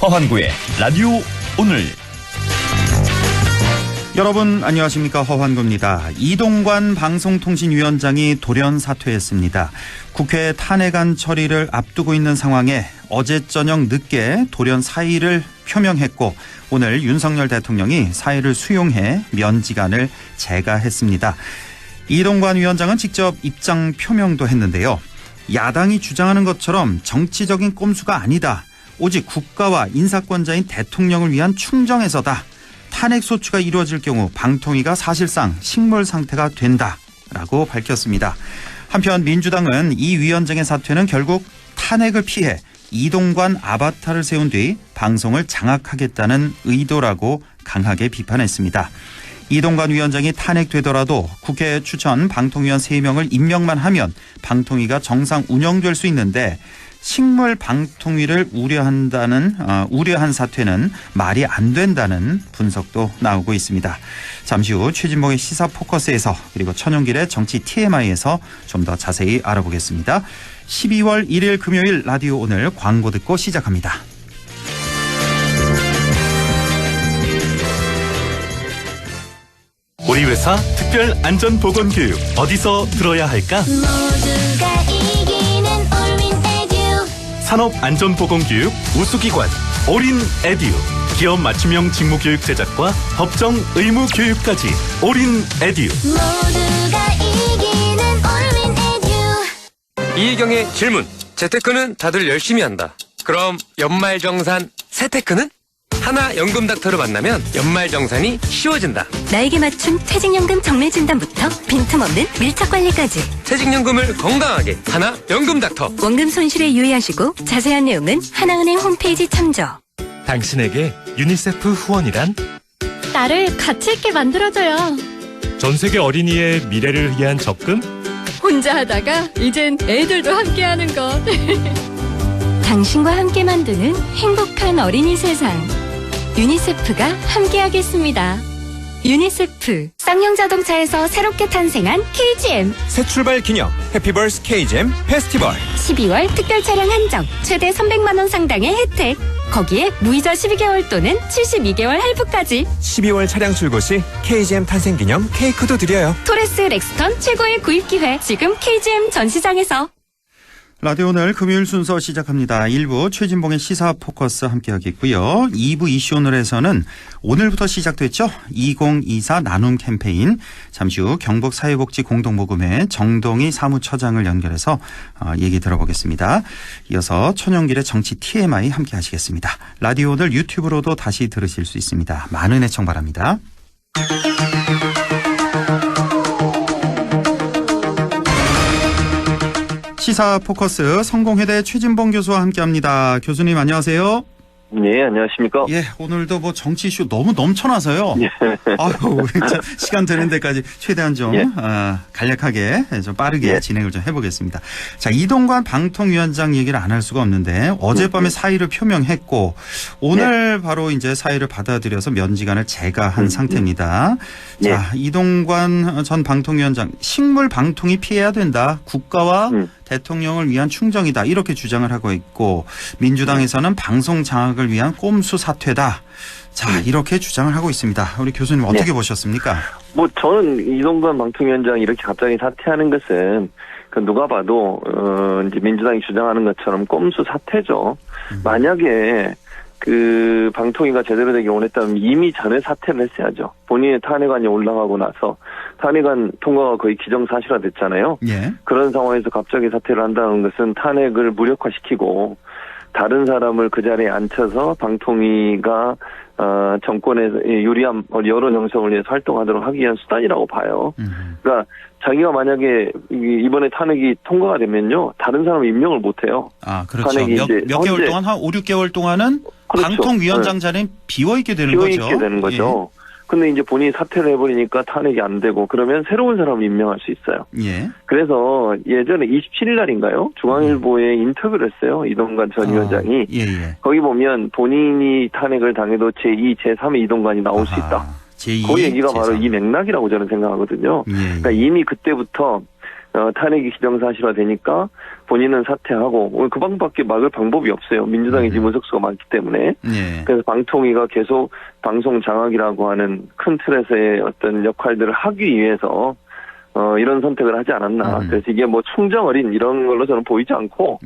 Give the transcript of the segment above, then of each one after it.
허환구의 라디오 오늘. 여러분 안녕하십니까, 허환구입니다. 이동관 방송통신위원장이 돌연 사퇴했습니다. 국회 탄핵안 처리를 앞두고 있는 상황에 어제 저녁 늦게 돌연 사의를 표명했고, 오늘 윤석열 대통령이 사의를 수용해 면직안을 재가했습니다. 이동관 위원장은 직접 입장 표명도 했는데요. 야당이 주장하는 것처럼 정치적인 꼼수가 아니다. 오직 국가와 인사권자인 대통령을 위한 충정에서다. 탄핵 소추가 이루어질 경우 방통위가 사실상 식물 상태가 된다라고 밝혔습니다. 한편 민주당은 이 위원장의 사퇴는 결국 탄핵을 피해 이동관 아바타를 세운 뒤 방송을 장악하겠다는 의도라고 강하게 비판했습니다. 이동관 위원장이 탄핵되더라도 국회 추천 방통위원 3명을 임명만 하면 방통위가 정상 운영될 수 있는데, 식물 방통위를 우려한 사퇴는 말이 안 된다는 분석도 나오고 있습니다. 잠시 후 최진봉의 시사 포커스에서, 그리고 천용길의 정치 TMI에서 좀 더 자세히 알아보겠습니다. 12월 1일 금요일 라디오 오늘 광고 듣고 시작합니다. 우리 회사 특별 안전보건교육 어디서 들어야 할까? 모두가 이기는 올윈에듀. 산업안전보건교육 우수기관 올인에듀. 기업 맞춤형 직무교육 제작과 법정 의무교육까지 올인에듀. 모두가 이기는 올윈에듀. 이혜경의 질문. 재테크는 다들 열심히 한다. 그럼 연말정산 세테크는? 하나연금닥터를 만나면 연말정산이 쉬워진다. 나에게 맞춘 퇴직연금 정밀진단부터 빈틈없는 밀착관리까지. 퇴직연금을 건강하게 하나연금닥터. 원금 손실에 유의하시고 자세한 내용은 하나은행 홈페이지 참조. 당신에게 유니세프 후원이란? 나를 가치 있게 만들어줘요. 전세계 어린이의 미래를 위한 적금? 혼자 하다가 이젠 애들도 함께하는 것. 당신과 함께 만드는 행복한 어린이 세상. 유니세프가 함께하겠습니다. 유니세프. 쌍용자동차에서 새롭게 탄생한 KGM. 새 출발 기념 해피버스 KGM 페스티벌. 12월 특별 차량 한정. 최대 300만 원 상당의 혜택. 거기에 무이자 12개월 또는 72개월 할부까지. 12월 차량 출고 시 KGM 탄생 기념 케이크도 드려요. 토레스 렉스턴 최고의 구입 기회. 지금 KGM 전시장에서. 라디오 오늘 금요일 순서 시작합니다. 1부 최진봉의 시사 포커스 함께하겠고요. 2부 이슈 오늘에서는 오늘부터 시작됐죠. 2024 나눔 캠페인. 잠시 후 경북사회복지 공동모금회 정동희 사무처장을 연결해서 얘기 들어보겠습니다. 이어서 천연길의 정치 TMI 함께하시겠습니다. 라디오 오늘 유튜브로도 다시 들으실 수 있습니다. 많은 애청 바랍니다. 시사 포커스 성공회대 최진봉 교수와 함께합니다. 교수님 안녕하세요. 네, 안녕하십니까. 예, 오늘도 뭐 정치 이슈 너무 넘쳐나서요. 예. 아유, 우리 시간 되는 데까지 최대한 좀 예. 간략하게 좀 빠르게 예. 진행을 좀 해보겠습니다. 자, 이동관 방통위원장 얘기를 안 할 수가 없는데 어젯밤에 사의를 표명했고 오늘 바로 이제 사의를 받아들여서 면직안을 재가한 상태입니다. 예. 자, 이동관 전 방통위원장 식물 방통위 피해야 된다. 국가와 대통령을 위한 충정이다. 이렇게 주장을 하고 있고 민주당에서는 방송 장악을 위한 꼼수 사퇴다. 자, 이렇게 주장을 하고 있습니다. 우리 교수님 어떻게 보셨습니까? 뭐 저는 이동관 방통위원장이 이렇게 갑자기 사퇴하는 것은 누가 봐도 이제 민주당이 주장하는 것처럼 꼼수 사퇴죠. 만약에 그 방통위가 제대로 되길 원했다면 이미 전에 사퇴를 했어야죠. 본인의 탄핵안이 올라가고 나서 탄핵안 통과가 거의 기정사실화됐잖아요. 예. 그런 상황에서 갑자기 사퇴를 한다는 것은 탄핵을 무력화시키고 다른 사람을 그 자리에 앉혀서 방통위가 정권에 유리한 여론 형성을 위해서 활동하도록 하기 위한 수단이라고 봐요. 그러니까 자기가 만약에 이번에 탄핵이 통과가 되면요, 다른 사람을 임명을 못해요. 아, 그렇죠. 몇 개월 동안, 한 5, 6개월 동안은 그렇죠. 방통위원장 자리는 비워있게 되는 거죠. 비워있게 되는 거죠. 예. 근데 이제 본인이 사퇴를 해버리니까 탄핵이 안 되고 그러면 새로운 사람을 임명할 수 있어요. 예. 그래서 예전에 27일 날인가요? 중앙일보에 인터뷰를 했어요. 이동관 전 위원장이. 예. 거기 보면 본인이 탄핵을 당해도 제2, 제3의 이동관이 나올 수 있다. 제2, 그 얘기가 제3. 바로 이 맥락이라고 저는 생각하거든요. 예. 그러니까 이미 그때부터 탄핵이 기정사실화되니까 본인은 사퇴하고 그 방법밖에 막을 방법이 없어요. 민주당이 지금 의석수가 많기 때문에. 그래서 방통위가 계속 방송 장악이라고 하는 큰 틀에서의 어떤 역할들을 하기 위해서 이런 선택을 하지 않았나. 그래서 이게 뭐 충정어린 이런 걸로 저는 보이지 않고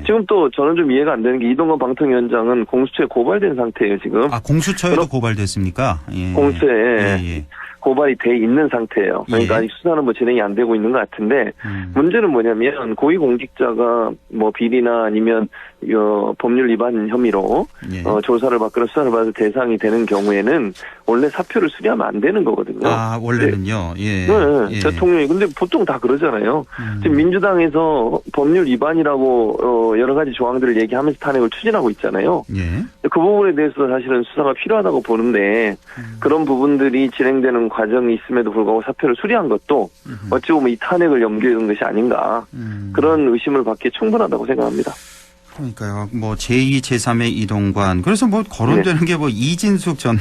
지금 또 저는 좀 이해가 안 되는 게 이동관 방통위원장은 공수처에 고발된 상태예요, 지금. 아, 공수처에도 고발됐습니까? 예. 공수처에 고발이 돼 있는 상태예요. 그러니까 아직 수사는 뭐 진행이 안 되고 있는 것 같은데 문제는 뭐냐면 고위공직자가 뭐 비리나 아니면 법률 위반 혐의로 조사를 받거나 수사를 받을 대상이 되는 경우에는 원래 사표를 수리하면 안 되는 거거든요. 아, 원래는요. 네. 대통령이 근데 보통 다 그러잖아요. 지금 민주당에서 법률 위반이라고 여러 가지 조항들을 얘기하면서 탄핵을 추진하고 있잖아요. 그 부분에 대해서 사실은 수사가 필요하다고 보는데 그런 부분들이 진행되는 과정이 있음에도 불구하고 사표를 수리한 것도 어찌 보면 이 탄핵을 염두에 둔 것이 아닌가 그런 의심을 받기에 충분하다고 생각합니다. 그러니까요. 뭐 제2, 제3의 이동관. 그래서 뭐 거론되는 게 뭐 이진숙 전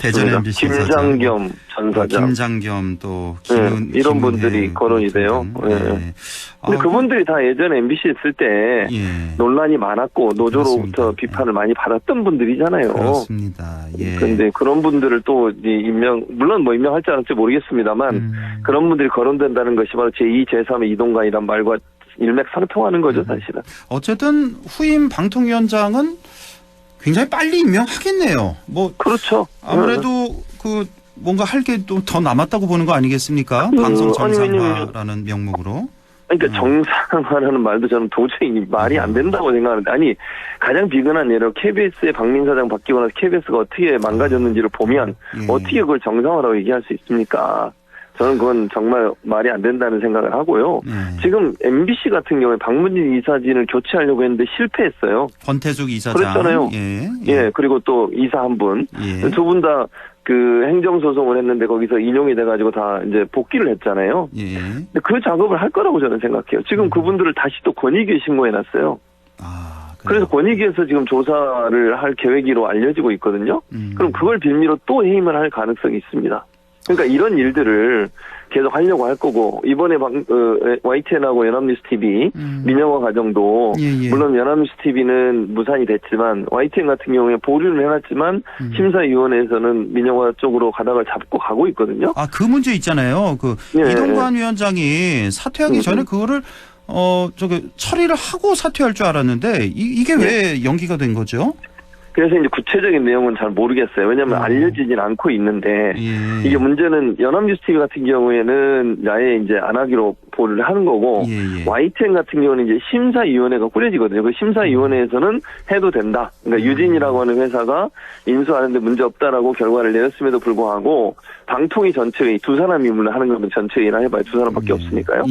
대전 MBC 김장겸 전 사장, 김장겸 또 김은 이런 분들이 거론이 돼요. 근데 그분들이 다 예전에 MBC 있을 때 논란이 많았고 노조로부터 비판을 많이 받았던 분들이잖아요. 그렇습니다. 그런데 그런 분들을 또 물론 뭐 임명할지 않을지 모르겠습니다만 그런 분들이 거론된다는 것이 바로 제2, 제3의 이동관이란 말과 일맥상통하는 거죠, 사실은. 어쨌든 후임 방통위원장은 굉장히 빨리 임명하겠네요. 뭐 그렇죠. 아무래도 그 뭔가 할 게 또 더 남았다고 보는 거 아니겠습니까? 방송 정상화라는 명목으로. 그러니까 정상화라는 말도 저는 도저히 말이 안 된다고 생각하는데 아니 가장 비근한 예로 KBS의 박민 사장 바뀌고 나서 KBS가 어떻게 망가졌는지를 보면 어떻게 그걸 정상화라고 얘기할 수 있습니까? 저는 그건 정말 말이 안 된다는 생각을 하고요. 지금 MBC 같은 경우에 박문진 이사진을 교체하려고 했는데 실패했어요. 권태숙 이사장. 그랬잖아요. 그리고 또 이사 한 분. 두 분 다 그 행정소송을 했는데 거기서 인용이 돼가지고 다 이제 복귀를 했잖아요. 근데 그 작업을 할 거라고 저는 생각해요. 지금 그분들을 다시 또 권익위에 신고해놨어요. 그래서 권익위에서 지금 조사를 할 계획으로 알려지고 있거든요. 그럼 그걸 빌미로 또 해임을 할 가능성이 있습니다. 그러니까 이런 일들을 계속 하려고 할 거고 이번에 YTN하고 연합뉴스 TV 민영화 과정도 물론 연합뉴스 TV는 무산이 됐지만 YTN 같은 경우에 보류를 해놨지만 심사위원회에서는 민영화 쪽으로 가닥을 잡고 가고 있거든요. 아, 그 문제 있잖아요. 그 이동관 위원장이 사퇴하기 전에 그거를 처리를 하고 사퇴할 줄 알았는데 이게 왜 연기가 된 거죠? 그래서 이제 구체적인 내용은 잘 모르겠어요. 왜냐하면 알려지진 않고 있는데 이게 문제는 연합뉴스 TV 같은 경우에는 아예 이제 안 하기로 보류를 하는 거고 YTN 같은 경우는 이제 심사위원회가 꾸려지거든요. 그 심사위원회에서는 해도 된다. 그러니까 유진이라고 하는 회사가 인수하는데 문제 없다라고 결과를 내렸음에도 불구하고 방통위 전체회의 두 사람이 물론 하는 거면 전체회의나 해봐야 두 사람밖에 없으니까요.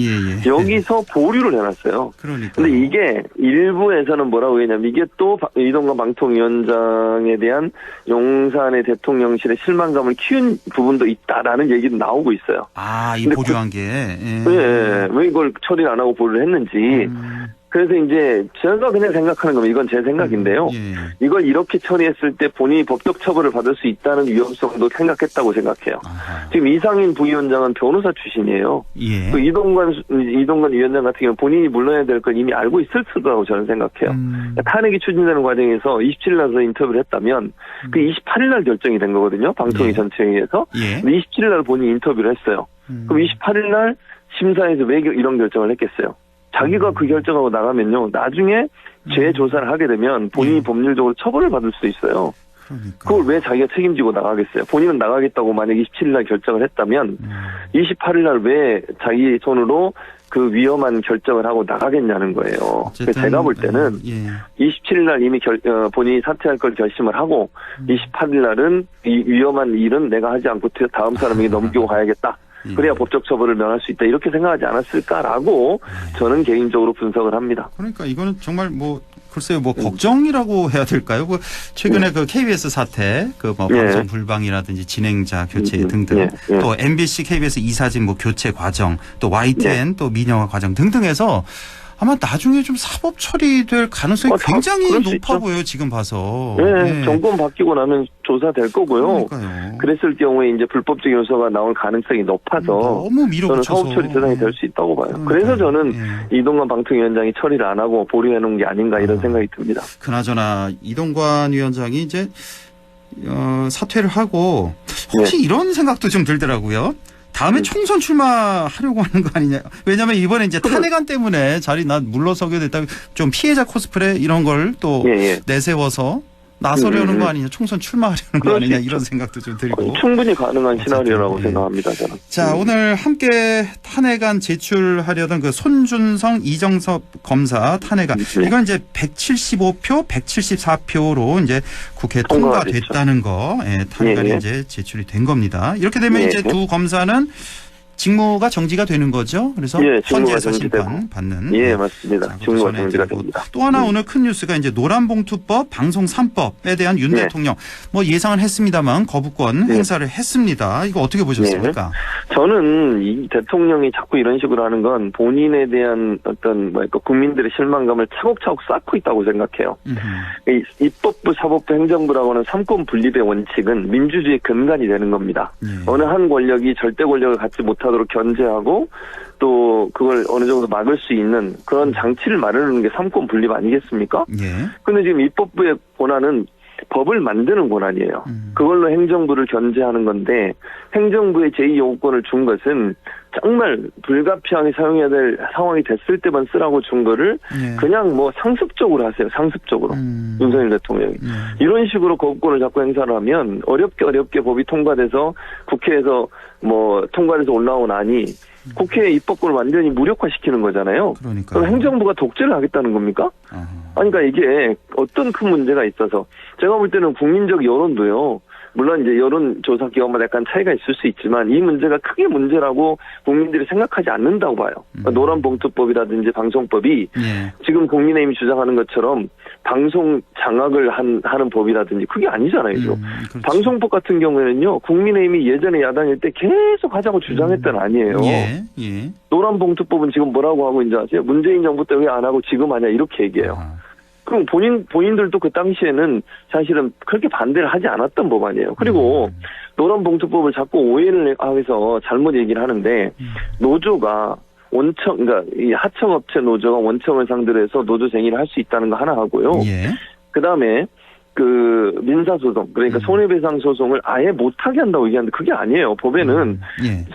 여기서 보류를 해놨어요. 그런데 이게 일부에서는 뭐라고 했냐면 이게 또 이동관 방통위원장에 대한 용산의 대통령실의 실망감을 키운 부분도 있다라는 얘기도 나오고 있어요. 아, 이 보류한 게. 왜 이걸 처리를 안 하고 보류를 했는지. 그래서 이제 제가 그냥 생각하는 겁니다. 이건 제 생각인데요. 이걸 이렇게 처리했을 때 본인이 법적 처벌을 받을 수 있다는 위험성도 생각했다고 생각해요. 지금 이상인 부위원장은 변호사 출신이에요. 또 이동관 위원장 같은 경우는 본인이 물러나야 될 걸 이미 알고 있을 거라고 저는 생각해요. 탄핵이 추진되는 과정에서 27일 날서 인터뷰를 했다면 그 28일 날 결정이 된 거거든요. 방통위 전체회의에서. 근데 27일 날 본인이 인터뷰를 했어요. 그럼 28일 날 심사에서 왜 이런 결정을 했겠어요? 자기가 그 결정하고 나가면요. 나중에 재조사를 하게 되면 본인이 법률적으로 처벌을 받을 수도 있어요. 그걸 왜 자기가 책임지고 나가겠어요? 본인은 나가겠다고 만약 27일 날 결정을 했다면 28일 날 왜 자기 손으로 그 위험한 결정을 하고 나가겠냐는 거예요. 제가 볼 때는 27일 날 이미 본인이 사퇴할 걸 결심을 하고 28일 날은 이 위험한 일은 내가 하지 않고 다음 사람에게 넘기고 가야겠다. 그래야 법적 처벌을 면할 수 있다. 이렇게 생각하지 않았을까라고 저는 개인적으로 분석을 합니다. 그러니까 이거는 정말 글쎄요, 걱정이라고 해야 될까요? 최근에 그 KBS 사태, 방송 불방이라든지 진행자 교체 등등, 또 MBC, KBS 이사진 교체 과정, 또 YTN 또 민영화 과정 등등해서 아마 나중에 좀 사법 처리될 가능성이 굉장히 그럴 수 높아 있죠. 보여요. 지금 봐서. 네, 정권 바뀌고 나면 조사될 거고요. 그러니까요. 그랬을 경우에 이제 불법적 요소가 나올 가능성이 높아서 너무 밀어붙여서. 저는 사법 처리 대상이 될 수 있다고 봐요. 그러니까요. 그래서 저는 예. 이동관 방통위원장이 처리를 안 하고 보류해 놓은 게 아닌가 이런 생각이 듭니다. 그나저나 이동관 위원장이 이제 사퇴를 하고 혹시 이런 생각도 좀 들더라고요. 다음에 총선 출마하려고 하는 거 아니냐. 왜냐하면 이번에 이제 탄핵안 때문에 자리 난 물러서게 됐다. 좀 피해자 코스프레 이런 걸 또 내세워서 나서려는 거 아니냐. 총선 출마하려는 거 아니냐. 이런 생각도 좀 들고. 충분히 가능한 시나리오라고 생각합니다. 저는. 자, 오늘 함께 탄핵안 제출하려던 그 손준성, 이정섭 검사 탄핵안. 이건 이제 175표, 174표로 이제 국회 통과됐다는 거. 예, 탄핵안이 이제 제출이 된 겁니다. 이렇게 되면 이제 두 검사는 직무가 정지가 되는 거죠. 그래서 헌재에서 심판 받는. 예, 맞습니다. 직무가 정지가 됩니다. 또 하나 오늘 큰 뉴스가 이제 노란봉투법, 방송 3법에 대한 윤 대통령 뭐 예상은 했습니다만 거부권 행사를 했습니다. 이거 어떻게 보셨습니까? 저는 이 대통령이 자꾸 이런 식으로 하는 건 본인에 대한 어떤 국민들의 실망감을 차곡차곡 쌓고 있다고 생각해요. 이 입법부, 사법부, 행정부라고는 삼권 분립의 원칙은 민주주의의 근간이 되는 겁니다. 어느 한 권력이 절대 권력을 갖지 못하도록 견제하고 또 그걸 어느 정도 막을 수 있는 그런 장치를 마련하는 게 삼권 분립 아니겠습니까? 그런데 지금 입법부의 권한은 법을 만드는 권한이에요. 그걸로 행정부를 견제하는 건데 행정부의 제2요구권을 준 것은 정말 불가피하게 사용해야 될 상황이 됐을 때만 쓰라고 준 거를 그냥 뭐 상습적으로 하세요. 상습적으로. 윤석열 대통령이. 이런 식으로 거부권을 자꾸 행사를 하면 어렵게 법이 통과돼서 국회에서 뭐 통과돼서 올라오나니 국회의 입법권을 완전히 무력화시키는 거잖아요. 그럼 행정부가 독재를 하겠다는 겁니까? 아니, 그러니까 이게 어떤 큰 문제가 있어서 제가 볼 때는 국민적 여론도요. 물론 이제 여론조사 기관마다 약간 차이가 있을 수 있지만 이 문제가 크게 문제라고 국민들이 생각하지 않는다고 봐요. 노란봉투법이라든지 방송법이 지금 국민의힘이 주장하는 것처럼 방송 장악을 하는 법이라든지 그게 아니잖아요. 지금. 방송법 같은 경우에는요. 국민의힘이 예전에 야당일 때 계속 하자고 주장했던 아니에요. 노란봉투법은 지금 뭐라고 하고 있는지 아세요? 문재인 정부 때 왜 안 하고 지금 하냐 이렇게 얘기해요. 그럼 본인들도 그 당시에는 사실은 그렇게 반대를 하지 않았던 법안이에요. 그리고 노란봉투법을 자꾸 오해를 해서 잘못 얘기를 하는데 노조가 그러니까 이 하청업체 노조가 원청을 상대로 해서 노조쟁의를 할 수 있다는 거 하나 하고요. 그 다음에 그 민사소송, 그러니까 손해배상 소송을 아예 못하게 한다고 얘기하는데 그게 아니에요. 법에는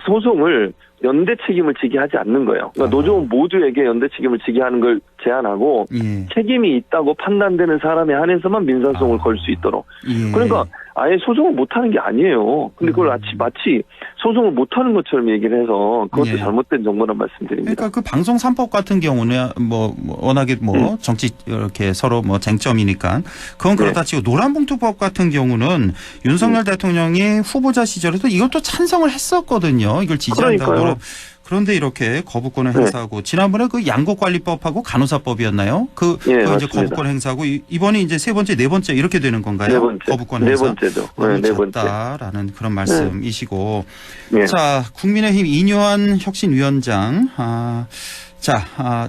소송을 연대 책임을 지게 하지 않는 거예요. 그러니까 노조원 모두에게 연대 책임을 지게 하는 걸 제한하고 책임이 있다고 판단되는 사람에 한해서만 민사소송을 걸 수 있도록. 그러니까 아예 소송을 못하는 게 아니에요. 근데 그걸 마치 소송을 못하는 것처럼 얘기를 해서 그것도 잘못된 정보란 말씀드립니다. 그러니까 그 방송 3법 같은 경우는 뭐 워낙에 정치 이렇게 서로 뭐 쟁점이니까 그건 그렇다 치고 노란봉투법 같은 경우는 윤석열 대통령이 후보자 시절에도 이것도 찬성을 했었거든요. 이걸 지지한다고. 그런데 이렇게 거부권을 행사하고 지난번에 그 양곡관리법하고 간호사법이었나요? 그 이제 거부권 행사하고 이번이 이제 세 번째, 네 번째 이렇게 되는 건가요? 네 번째. 거부권 행사. 네 번째죠. 네 번째라는 그런 말씀이시고. 자, 국민의힘 이뇨한 혁신위원장.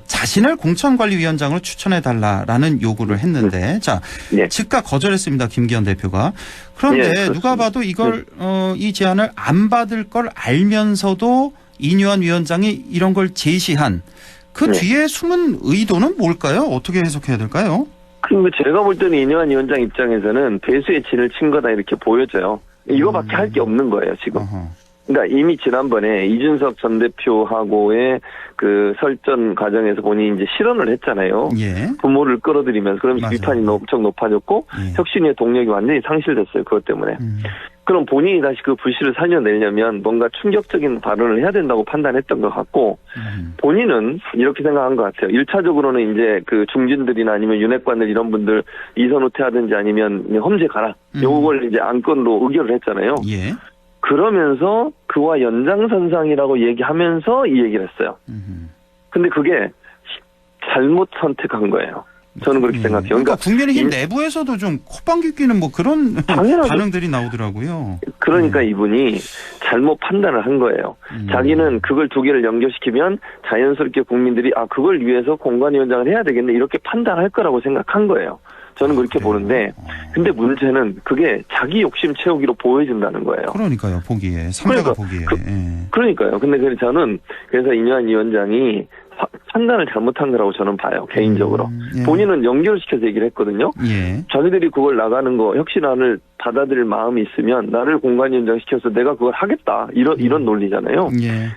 자신을 공천관리위원장으로 추천해달라라는 요구를 했는데, 즉각 거절했습니다. 김기현 대표가. 그런데 누가 봐도 이걸, 이 제안을 안 받을 걸 알면서도 이뇨한 위원장이 이런 걸 제시한 그 뒤에 숨은 의도는 뭘까요? 어떻게 해석해야 될까요? 그럼 제가 볼 때는 이뇨한 위원장 입장에서는 배수의 진을 친 거다 이렇게 보여져요. 이거밖에 할 게 없는 거예요, 지금. 그러니까 이미 지난번에 이준석 전 대표하고의 그 설전 과정에서 본인이 이제 실언을 했잖아요. 부모를 끌어들이면서 그러면서 비판이 엄청 높아졌고 혁신의 동력이 완전히 상실됐어요. 그것 때문에. 그럼 본인이 다시 그 불씨를 살려내려면 뭔가 충격적인 발언을 해야 된다고 판단했던 것 같고 본인은 이렇게 생각한 것 같아요. 1차적으로는 이제 그 중진들이나 아니면 윤핵관들 이런 분들 이선 후퇴하든지 아니면 험지 가라. 요걸 이제 안건으로 의결을 했잖아요. 그러면서 그와 연장선상이라고 얘기하면서 이 얘기를 했어요. 근데 그게 잘못 선택한 거예요. 저는 그렇게 생각해요. 그러니까 국민의힘 내부에서도 좀 콧방귀 뀌는 뭐 그런 반응들이 나오더라고요. 그러니까 이분이 잘못 판단을 한 거예요. 자기는 그걸 두 개를 연결시키면 자연스럽게 국민들이 그걸 위해서 공관위원장을 해야 되겠네 이렇게 판단할 거라고 생각한 거예요. 저는 그렇게 보는데 근데 문제는 그게 자기 욕심 채우기로 보여진다는 거예요. 그러니까요. 보기에. 삼자가 보기에. 그러니까요. 근데 저는 그래서 이뇨한 위원장이 판단을 잘못한 거라고 저는 봐요. 개인적으로. 본인은 연결시켜서 얘기를 했거든요. 자기들이 그걸 나가는 거 혁신안을 받아들일 마음이 있으면 나를 공관위원장 시켜서 내가 그걸 하겠다. 이런 논리잖아요.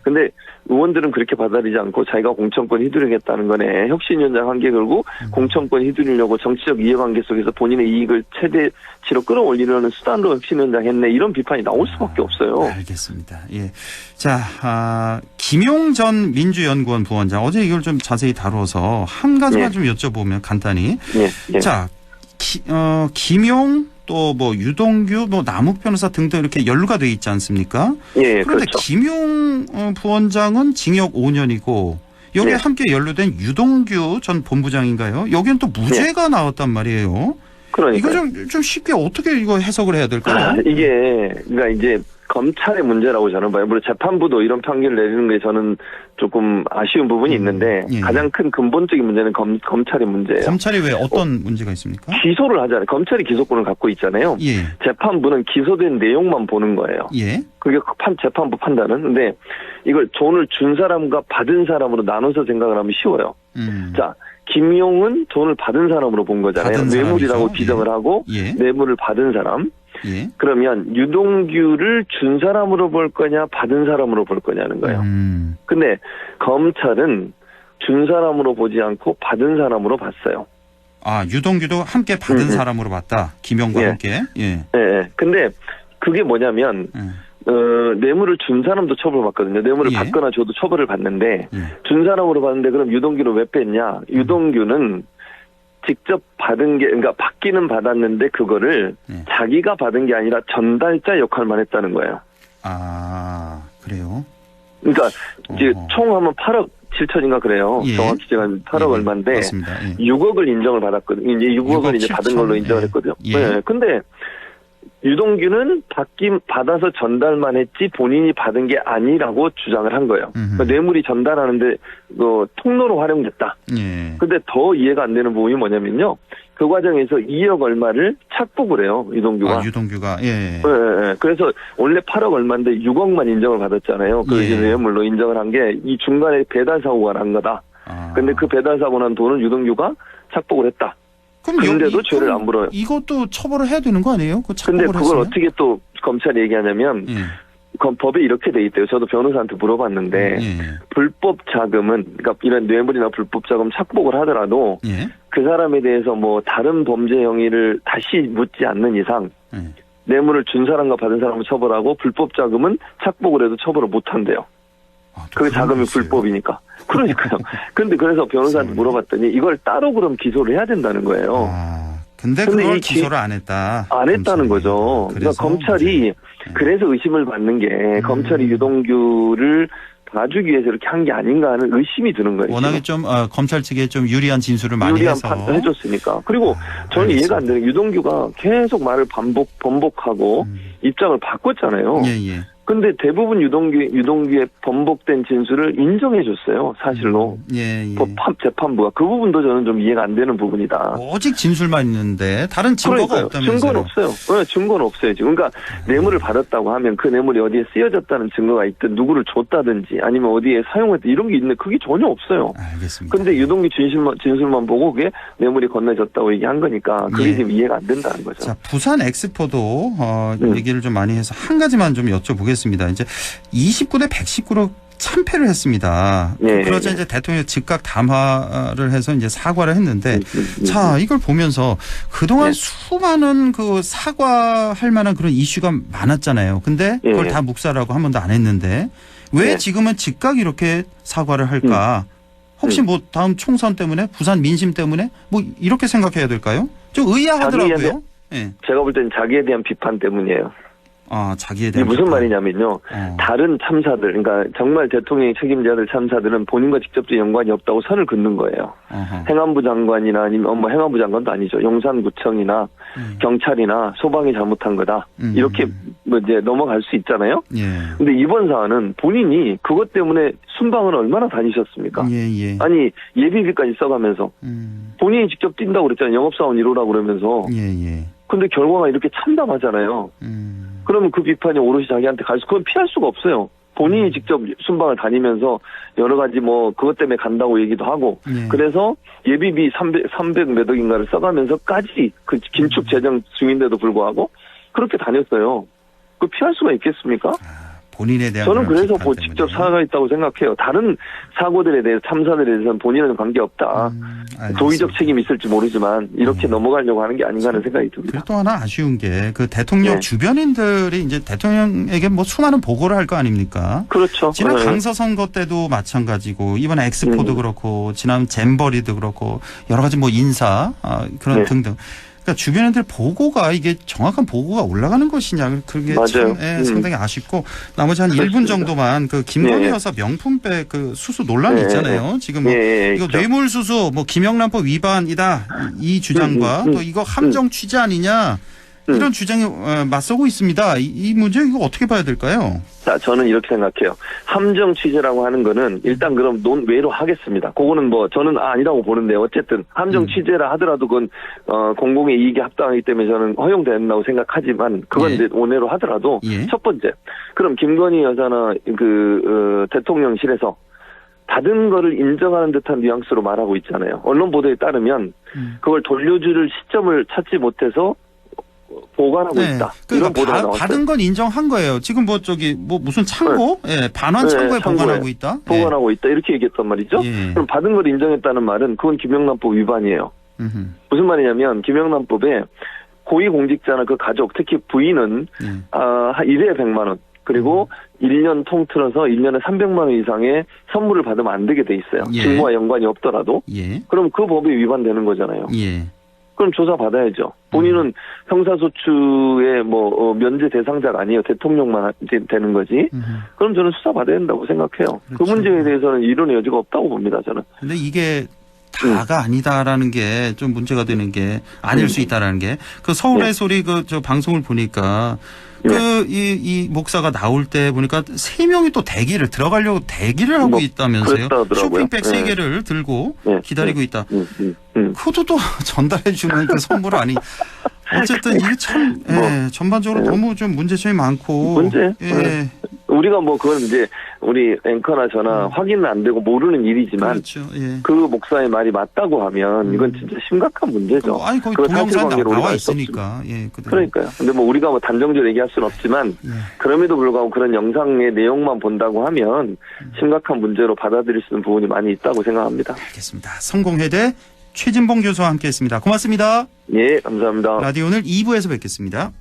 근데 의원들은 그렇게 받아들이지 않고 자기가 공천권 휘두르겠다는 거네. 혁신위원장 한 개 걸고 공천권 휘두르려고 정치적 이해관계 속에서 본인의 이익을 최대치로 끌어올리려는 수단으로 혁신위원장 했네. 이런 비판이 나올 수밖에 없어요. 알겠습니다. 예. 자, 김용 전 민주연구원 부원장 어제 이걸 좀 자세히 다뤄서 한 가지만 좀 여쭤보면 간단히. 자, 김용 또 뭐 유동규, 뭐 남욱 변호사 등등 이렇게 연루가 돼 있지 않습니까? 그런데 그렇죠. 김용 부원장은 징역 5년이고 여기에 함께 연루된 유동규 전 본부장인가요? 여기는 또 무죄가 나왔단 말이에요. 그러니까 이거 좀 쉽게 어떻게 이거 해석을 해야 될까요? 이게 그러니까 이제 검찰의 문제라고 저는 봐요. 물론 재판부도 이런 판결을 내리는 게 저는 조금 아쉬운 부분이 있는데 가장 큰 근본적인 문제는 검찰의 문제예요. 검찰이 왜 어떤 문제가 있습니까? 기소를 하잖아요. 검찰이 기소권을 갖고 있잖아요. 재판부는 기소된 내용만 보는 거예요. 그게 재판부 판단은. 근데 이걸 돈을 준 사람과 받은 사람으로 나눠서 생각을 하면 쉬워요. 자, 김용은 돈을 받은 사람으로 본 거잖아요. 뇌물이라고 기정을 하고 뇌물을 받은 사람. 그러면 유동규를 준 사람으로 볼 거냐 받은 사람으로 볼 거냐는 거예요. 근데 검찰은 준 사람으로 보지 않고 받은 사람으로 봤어요. 유동규도 함께 받은 사람으로 봤다. 김용과 함께. 근데 그게 뭐냐면 뇌물을 준 사람도 처벌받거든요. 뇌물을 받거나 줘도 처벌을 받는데 준 사람으로 봤는데 그럼 유동규를 왜 뺐냐? 유동규는 직접 받은 게, 그러니까 받기는 받았는데 그거를 자기가 받은 게 아니라 전달자 역할만 했다는 거예요. 그래요? 그러니까 이제 총 하면 8억 7천인가 그래요. 정확히 제가 8억 얼마인데 6억을 인정을 받았거든요. 이제 6억을 이제 받은 걸로 인정을 했거든요. 근데 유동규는 받아서 전달만 했지 본인이 받은 게 아니라고 주장을 한 거예요. 그러니까 뇌물이 전달하는데 통로로 활용됐다. 근데 더 이해가 안 되는 부분이 뭐냐면요. 그 과정에서 2억 얼마를 착복을 해요. 유동규가. 유동규가. 그래서 원래 8억 얼마인데 6억만 인정을 받았잖아요. 그 뇌물로 인정을 한 게 이 중간에 배달 사고가 난 거다. 근데 그 배달 사고 난 돈은 유동규가 착복을 했다. 그런데도 죄를 안 물어요. 이것도 처벌을 해야 되는 거 아니에요? 근데 그걸 어떻게 또 검찰이 얘기하냐면 법에 이렇게 돼 있대요. 저도 변호사한테 물어봤는데 불법 자금은 그러니까 이런 뇌물이나 불법 자금 착복을 하더라도 그 사람에 대해서 뭐 다른 범죄 행위를 다시 묻지 않는 이상 뇌물을 준 사람과 받은 사람을 처벌하고 불법 자금은 착복을 해도 처벌을 못 한대요. 그 자금이 불법이니까. 그러니까요. 근데 그래서 변호사한테 물어봤더니 이걸 따로 그럼 기소를 해야 된다는 거예요. 근데 그걸 기소를 안 했다. 안 했다는 거죠. 그러니까 검찰이 그래서 의심을 받는 게 검찰이 유동규를 봐주기 위해서 이렇게 한 게 아닌가 하는 의심이 드는 거예요. 워낙에 좀 검찰 측에 좀 유리한 진술을 많이 해서. 해줬으니까. 그리고 저는 이해가 안 되는 게 유동규가 계속 말을 번복하고 입장을 바꿨잖아요. 근데 대부분 유동규의 번복된 진술을 인정해줬어요. 사실로. 재판부가. 그 부분도 저는 좀 이해가 안 되는 부분이다. 오직 진술만 있는데 다른 증거가 없다면서요. 증거는 없어요. 증거는 없어요. 지금. 그러니까 뇌물을 받았다고 하면 그 뇌물이 어디에 쓰여졌다는 증거가 있든 누구를 줬다든지 아니면 어디에 사용했다 이런 게 있는데 그게 전혀 없어요. 알겠습니다. 근데 유동규 진술만 보고 그게 뇌물이 건네졌다고 얘기한 거니까 그게 지금 이해가 안 된다는 거죠. 자, 부산 엑스포도 얘기를 좀 많이 해서 한 가지만 좀 여쭤보겠습니다. 이제 29대 119로 참패를 했습니다. 그러자 이제 대통령이 즉각 담화를 해서 이제 사과를 했는데, 자, 이걸 보면서 그동안 수많은 그 사과할 만한 그런 이슈가 많았잖아요. 근데 그걸 다 묵살하고 한 번도 안 했는데, 왜 지금은 즉각 이렇게 사과를 할까? 혹시 뭐 다음 총선 때문에, 부산 민심 때문에 뭐 이렇게 생각해야 될까요? 좀 의아하더라고요. 제가 볼 때는 자기에 대한 비판 때문이에요. 자기에 이게 대한 무슨 비판. 말이냐면요. 다른 참사들, 그러니까 정말 대통령이 책임져야 될 참사들은 본인과 직접적인 연관이 없다고 선을 긋는 거예요. 행안부 장관이나 아니면 뭐 행안부 장관도 아니죠. 용산구청이나 경찰이나 소방이 잘못한 거다. 이렇게 뭐 이제 넘어갈 수 있잖아요. 예. 근데 이번 사안은 본인이 그것 때문에 순방을 얼마나 다니셨습니까? 예. 아니 예비비까지 써가면서 본인이 직접 뛴다고 그랬잖아요. 영업사원 1호라고 그러면서. 예. 근데 결과가 이렇게 참담하잖아요. 그러면 그 비판이 오롯이 자기한테 갈 수, 그건 피할 수가 없어요. 본인이 직접 순방을 다니면서 여러 가지 뭐 그것 때문에 간다고 얘기도 하고 그래서 예비비 300 몇 억인가를 써가면서까지 그 긴축 재정 중인데도 불구하고 그렇게 다녔어요. 그 피할 수가 있겠습니까? 본인에 대한 저는 그래서 뭐 때문에. 직접 사과가 있다고 생각해요. 다른 사고들에 대해서 참사들에 대해서는 본인은 관계없다. 도의적 책임이 있을지 모르지만 이렇게 넘어가려고 하는 게 아닌가 하는 생각이 듭니다. 그리고 또 하나 아쉬운 게 그 대통령 네. 주변인들이 이제 대통령에게 뭐 수많은 보고를 할 거 아닙니까? 그렇죠. 지난 네. 강서 선거 때도 마찬가지고 이번 엑스포도 그렇고 지난 잼버리도 그렇고 여러 가지 뭐 인사 그런 네. 등등. 그러니까 주변인들 보고가 이게 정확한 보고가 올라가는 것이냐 그게 맞아요. 참 상당히 아쉽고 나머지 한 그렇습니다. 1분 정도만 그 김건희 네. 여사 명품백 그 수수 논란이 네. 있잖아요. 지금 뭐 이거 있죠. 뇌물수수 뭐 김영란법 위반이다 이 주장과 또 이거 함정 취재 아니냐 이런 주장이 맞서고 있습니다. 이 문제 이거 어떻게 봐야 될까요? 자, 저는 이렇게 생각해요. 함정 취재라고 하는 거는 일단 그럼 논외로 하겠습니다. 그거는 뭐 저는 아니라고 보는데 어쨌든 함정 취재라 하더라도 그건 공공의 이익에 합당하기 때문에 저는 허용된다고 생각하지만 그건 예. 이제 원외로 하더라도 예. 첫 번째 그럼 김건희 여사나 대통령실에서 받은 거를 인정하는 듯한 뉘앙스로 말하고 있잖아요. 언론 보도에 따르면 그걸 돌려줄 시점을 찾지 못해서 보관하고 있다. 이런 보도가 나왔어요. 받은 건 인정한 거예요. 지금 뭐 무슨 창고, 반환 창고에 보관하고 있다. 보관하고 있다. 이렇게 얘기했단 말이죠. 예. 그럼 받은 걸 인정했다는 말은 그건 김영란법 위반이에요. 무슨 말이냐면 김영란법에 고위공직자나 그 가족, 특히 부인은 1회에 100만 원. 그리고 1년 통틀어서 1년에 300만 원 이상의 선물을 받으면 안 되게 돼 있어요. 예. 직무와 연관이 없더라도. 예. 그럼 그 법에 위반되는 거잖아요. 예. 그럼 조사 받아야죠. 본인은 형사소추의 면제 대상자가 아니에요. 대통령만 되는 거지. 그럼 저는 수사 받아야 된다고 생각해요. 그렇죠. 그 문제에 대해서는 이론의 여지가 없다고 봅니다. 저는. 근데 이게 다가 아니다라는 게 좀 문제가 되는 게 아닐 수 있다라는 게 그 서울의 네. 소리 저 방송을 보니까 네. 이 목사가 나올 때 보니까 3명이 또 들어가려고 대기를 하고 있다면서요. 그랬다더라고요. 쇼핑백 네. 3개를 들고 네. 기다리고 네. 있다. 그것도 또 전달해 주는 그 선물 아니. 어쨌든 이게 참 전반적으로 너무 좀 문제점이 많고. 우리가 그건 이제 우리 앵커나 저나 확인은 안 되고 모르는 일이지만 그렇죠. 예. 그 목사의 말이 맞다고 하면 이건 진짜 심각한 문제죠. 아니 거기 그거 동영상 사실관계로 우리가 나와 알수 있으니까. 예, 그러니까요. 근데 우리가 단정적으로 얘기할 수는 없지만 그럼에도 불구하고 그런 영상의 내용만 본다고 하면 심각한 문제로 받아들일 수 있는 부분이 많이 있다고 생각합니다. 알겠습니다. 성공회대 최진봉 교수와 함께했습니다. 고맙습니다. 예, 감사합니다. 라디오 오늘 2부에서 뵙겠습니다.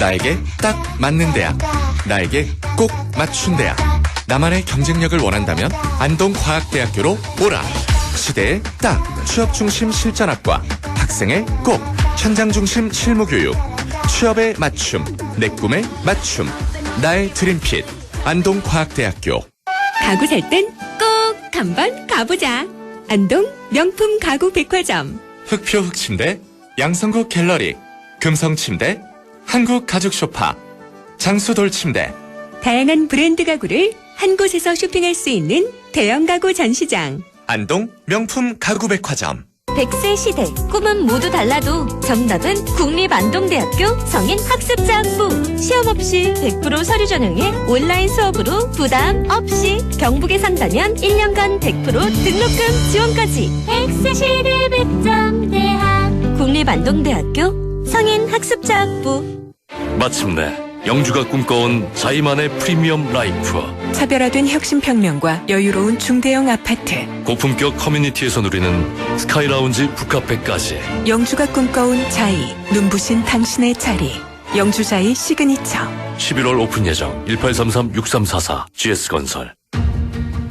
나에게 딱 맞는 대학, 나에게 꼭 맞춘 대학. 나만의 경쟁력을 원한다면 안동과학대학교로 오라. 시대의 딱 취업 중심 실전학과, 학생의 꼭 현장 중심 실무교육, 취업의 맞춤, 내 꿈의 맞춤, 나의 드림핏 안동과학대학교. 가구 살 땐 꼭 한번 가보자. 안동 명품 가구 백화점. 흑표 흑침대, 양성국 갤러리, 금성침대, 한국가죽소파, 장수돌침대. 다양한 브랜드 가구를 한 곳에서 쇼핑할 수 있는 대형 가구 전시장. 안동 명품 가구백화점. 100세 시대 꿈은 모두 달라도 정답은 국립안동대학교 성인학습자학부. 시험 없이 100% 서류 전형에 온라인 수업으로 부담 없이 경북에 산다면 1년간 100% 등록금 지원까지. 100세 시대 100점 대학 국립안동대학교 성인학습자학부. 마침내 영주가 꿈꿔온 자이만의 프리미엄 라이프. 차별화된 혁신평면과 여유로운 중대형 아파트. 고품격 커뮤니티에서 누리는 스카이라운지 북카페까지. 영주가 꿈꿔온 자이, 눈부신 당신의 자리. 영주자의 시그니처. 11월 오픈 예정 1833-6344 GS건설.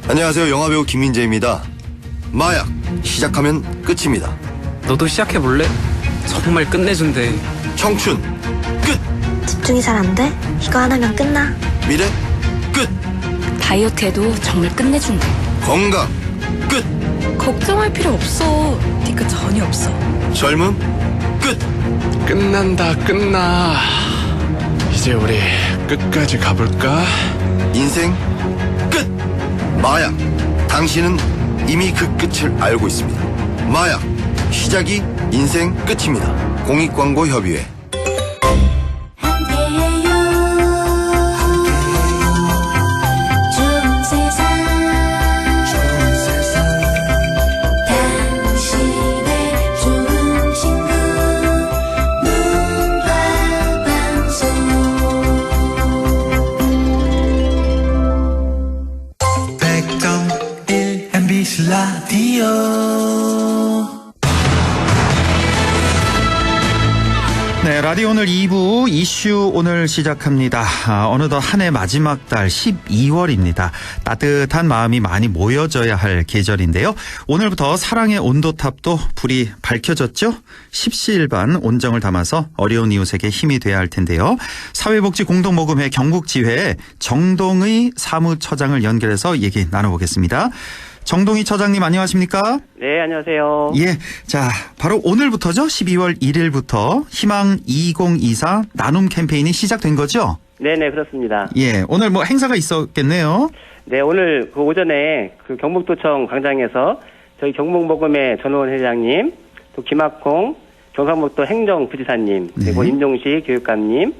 안녕하세요. 영화배우 김민재입니다. 마약 시작하면 끝입니다. 너도 시작해볼래? 정말 끝내준대. 청춘 끝. 집중이 잘 안 돼? 이거 하나면 끝나. 미래 끝. 다이어트해도 정말 끝내준대. 건강 끝. 걱정할 필요 없어. 뒤끝 전혀 없어. 젊음 끝. 끝난다 끝나. 이제 우리 끝까지 가볼까? 인생 끝. 마약 당신은 이미 그 끝을 알고 있습니다. 마약 시작이 인생 끝입니다. 공익광고협의회. 네, 라디오 오늘 2부 이슈 오늘 시작합니다. 어느덧 한 해 마지막 달 12월입니다. 따뜻한 마음이 많이 모여져야 할 계절인데요. 오늘부터 사랑의 온도탑도 불이 밝혀졌죠. 십시일반 온정을 담아서 어려운 이웃에게 힘이 돼야 할 텐데요. 사회복지공동모금회 경북지회에 정동의 사무처장을 연결해서 얘기 나눠보겠습니다. 정동희 처장님 안녕하십니까? 네, 안녕하세요. 예, 자 바로 오늘부터죠. 12월 1일부터 희망 2024 나눔 캠페인이 시작된 거죠? 네네, 그렇습니다. 예, 오늘 뭐 행사가 있었겠네요. 네, 오늘 그 오전에 그 경북도청 광장에서 저희 경북모금회 전원 회장님, 또 김학홍 경상북도 행정부지사님, 그리고 임종식 교육감님,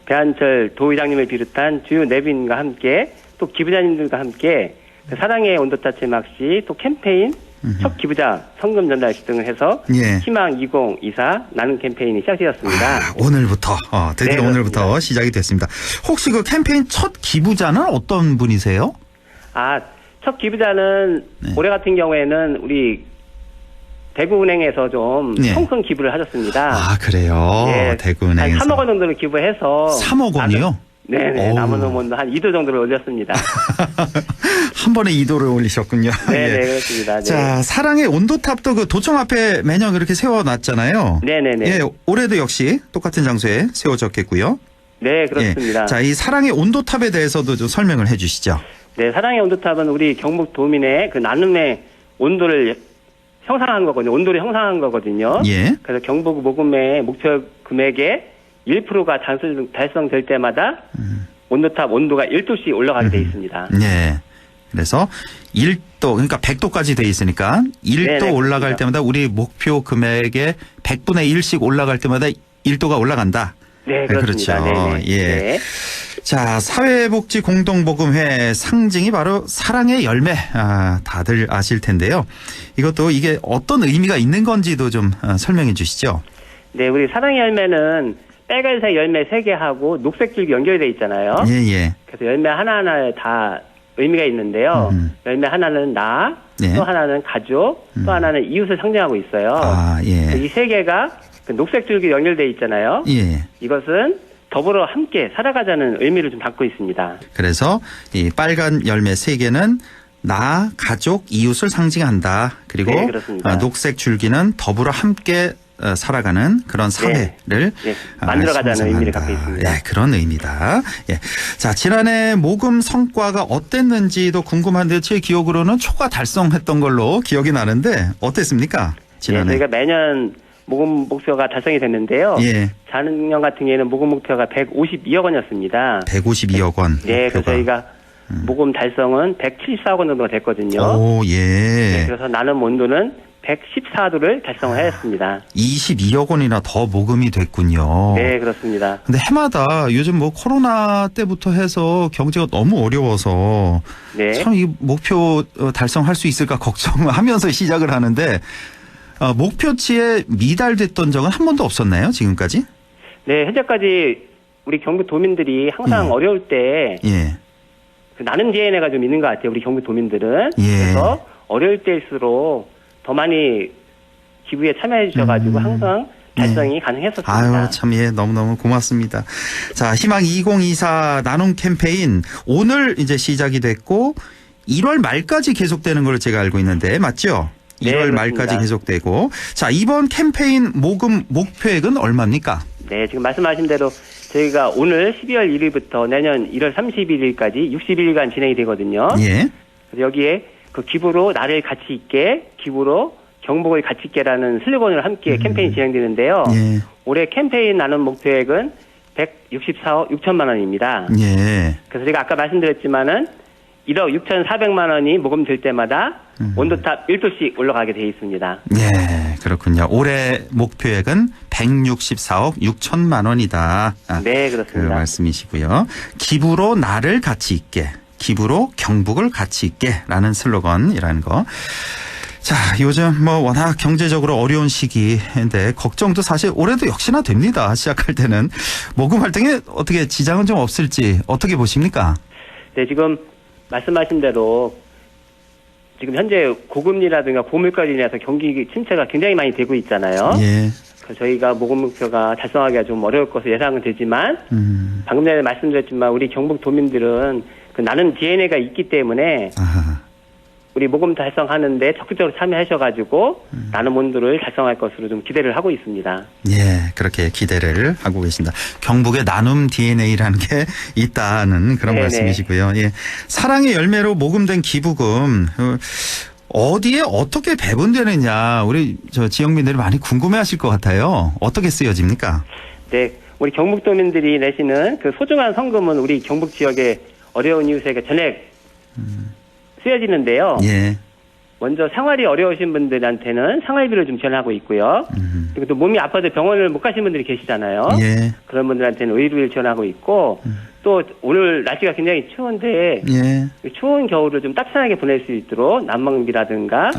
배한철 도의장님을 비롯한 주요 내빈과 함께 또 기부자님들과 함께 사랑의 온도탑 제막시 또 캠페인 첫 기부자 성금 전달식 등을 해서 희망 2024 나눔 캠페인이 시작되었습니다. 오늘부터 드디어 네, 오늘부터 시작이 됐습니다. 혹시 그 캠페인 첫 기부자는 어떤 분이세요? 첫 기부자는 올해 같은 경우에는 우리 대구은행에서 좀 큰 기부를 하셨습니다. 그래요? 네, 대구은행에서. 한 3억 원 정도를 기부해서 3억 원이요? 네네, 남은 돈도 한 2도 정도를 올렸습니다. 한 번에 2도를 올리셨군요. 네네, 그렇습니다. 네. 자, 사랑의 온도탑도 그 도청 앞에 매년 이렇게 세워놨잖아요. 네네네. 예, 올해도 역시 똑같은 장소에 세워졌겠고요. 네, 그렇습니다. 예, 자, 이 사랑의 온도탑에 대해서도 좀 설명을 해 주시죠. 네, 사랑의 온도탑은 우리 경북도민의 그 나눔의 온도를 형상한 거거든요. 온도를 형상한 거거든요. 예. 그래서 경북 모금의 목표 금액의 1%가 달성될 때마다 온도탑 온도가 1도씩 올라가게 돼 있습니다. 네. 그래서 1도, 그러니까 100도까지 돼 있으니까 1도 네네, 올라갈 그렇습니다. 때마다 우리 목표 금액의 100분의 1씩 올라갈 때마다 1도가 올라간다. 네, 그렇습니다. 그렇죠. 네네. 예. 네. 자, 사회복지 공동모금회 상징이 바로 사랑의 열매. 다들 아실 텐데요. 이것도 이게 어떤 의미가 있는 건지도 좀 설명해 주시죠. 네, 우리 사랑의 열매는 빨간색 열매 3개하고 녹색 줄기 연결되어 있잖아요. 예. 그래서 열매 하나하나에 다 의미가 있는데요. 열매 하나는 나, 또 하나는 가족, 또 하나는 이웃을 상징하고 있어요. 예. 이 3개가 그 녹색 줄기 연결되어 있잖아요. 예. 이것은 더불어 함께 살아가자는 의미를 좀 담고 있습니다. 그래서 이 빨간 열매 3개는 나, 가족, 이웃을 상징한다. 그리고 네, 그렇습니다. 녹색 줄기는 더불어 함께 살아가는 그런 사회를 만들어가자는 의미를 갖고 있습니다. 예, 그런 의미다. 예. 자, 지난해 모금 성과가 어땠는지도 궁금한데 제 기억으로는 초과 달성했던 걸로 기억이 나는데 어땠습니까? 지난해. 예, 저희가 매년 모금 목표가 달성이 됐는데요. 예. 작년 같은 경우에는 모금 목표가 152억 원이었습니다. 152억 원. 네, 그래서 저희가 모금 달성은 174억 원 정도가 됐거든요. 오, 예. 네, 그래서 나눔 온도는 114도를 달성하였습니다. 22억 원이나 더 모금이 됐군요. 네, 그렇습니다. 근데 해마다 요즘 뭐 코로나 때부터 해서 경제가 너무 어려워서 참 이 목표 달성할 수 있을까 걱정하면서 시작을 하는데 목표치에 미달됐던 적은 한 번도 없었나요? 지금까지? 네, 현재까지 우리 경북 도민들이 항상 어려울 때 그 나눔 DNA가 좀 있는 것 같아요. 우리 경북 도민들은. 그래서 어려울 때일수록 더 많이 기부에 참여해 주셔가지고 항상 달성이 가능했었습니다. 아유, 참, 예, 너무너무 고맙습니다. 자, 희망 2024 나눔 캠페인 오늘 이제 시작이 됐고 1월 말까지 계속되는 걸로 제가 알고 있는데 맞죠? 1월 네, 말까지 계속되고. 자, 이번 캠페인 모금 목표액은 얼마입니까? 네, 지금 말씀하신 대로 저희가 오늘 12월 1일부터 내년 1월 31일까지 60일간 진행이 되거든요. 예. 그래서 여기에 그 기부로 나를 가치 있게, 기부로 경복을 가치 있게라는 슬로건을 함께 캠페인이 진행되는데요. 예. 올해 캠페인 나눔 목표액은 164억 6천만 원입니다. 예. 그래서 제가 아까 말씀드렸지만은 1억 6,400만 원이 모금될 때마다 온도탑 1도씩 올라가게 돼 있습니다. 예, 그렇군요. 올해 목표액은 164억 6천만 원이다. 네, 그렇습니다. 그 말씀이시고요. 기부로 나를 가치 있게, 기부로 경북을 가치 있게라는 슬로건이라는 거. 자, 요즘 뭐 워낙 경제적으로 어려운 시기인데 걱정도 사실 올해도 역시나 됩니다. 시작할 때는 모금 활동에 어떻게 지장은 좀 없을지 어떻게 보십니까? 네, 지금 말씀하신 대로 지금 현재 고금리라든가 고물가로 인해서 경기 침체가 굉장히 많이 되고 있잖아요. 예. 그래서 저희가 모금 목표가 달성하기가 좀 어려울 것으로 예상은 되지만 방금 전에 말씀드렸지만 우리 경북 도민들은 그 나눔 DNA가 있기 때문에 우리 모금 달성하는데 적극적으로 참여하셔가지고 나눔 온도를 달성할 것으로 좀 기대를 하고 있습니다. 예, 그렇게 기대를 하고 계신다. 경북의 나눔 DNA라는 게 있다는 그런 네네. 말씀이시고요. 예, 사랑의 열매로 모금된 기부금 어디에 어떻게 배분되느냐 우리 저 지역민들이 많이 궁금해하실 것 같아요. 어떻게 쓰여집니까? 네, 우리 경북도민들이 내시는 그 소중한 성금은 우리 경북 지역의 어려운 이웃에게 전액 쓰여지는데요. 예. 먼저 생활이 어려우신 분들한테는 생활비를 좀 지원하고 있고요. 그리고 또 몸이 아파도 병원을 못 가신 분들이 계시잖아요. 예. 그런 분들한테는 의료비를 지원하고 있고 또 오늘 날씨가 굉장히 추운데 예. 추운 겨울을 좀 따뜻하게 보낼 수 있도록 난방비라든가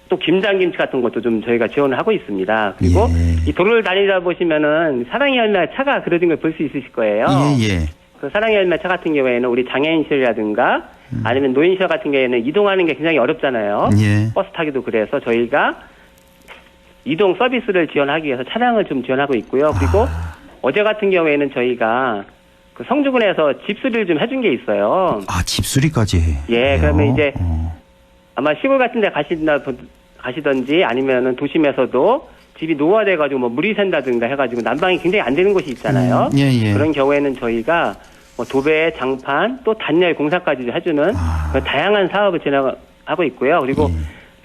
또 김장김치 같은 것도 좀 저희가 지원을 하고 있습니다. 그리고 이 도로를 다니다 보시면은 사랑의 열매 차가 그려진 걸 볼 수 있으실 거예요. 예. 그 사랑의 열매 차 같은 경우에는 우리 장애인실이라든가 아니면 노인실 같은 경우에는 이동하는 게 굉장히 어렵잖아요. 예. 버스 타기도 그래서 저희가 이동 서비스를 지원하기 위해서 차량을 좀 지원하고 있고요. 그리고 어제 같은 경우에는 저희가 그 성주군에서 집수리를 좀 해준 게 있어요. 아, 집수리까지. 예, 그러면 이제 아마 시골 같은 데 가시던지 아니면은 도심에서도 집이 노화돼가지고 뭐 물이 샌다든가 해가지고 난방이 굉장히 안 되는 곳이 있잖아요. 예. 그런 경우에는 저희가 뭐 도배, 장판, 또 단열 공사까지 해주는 그런 다양한 사업을 진행하고 있고요. 그리고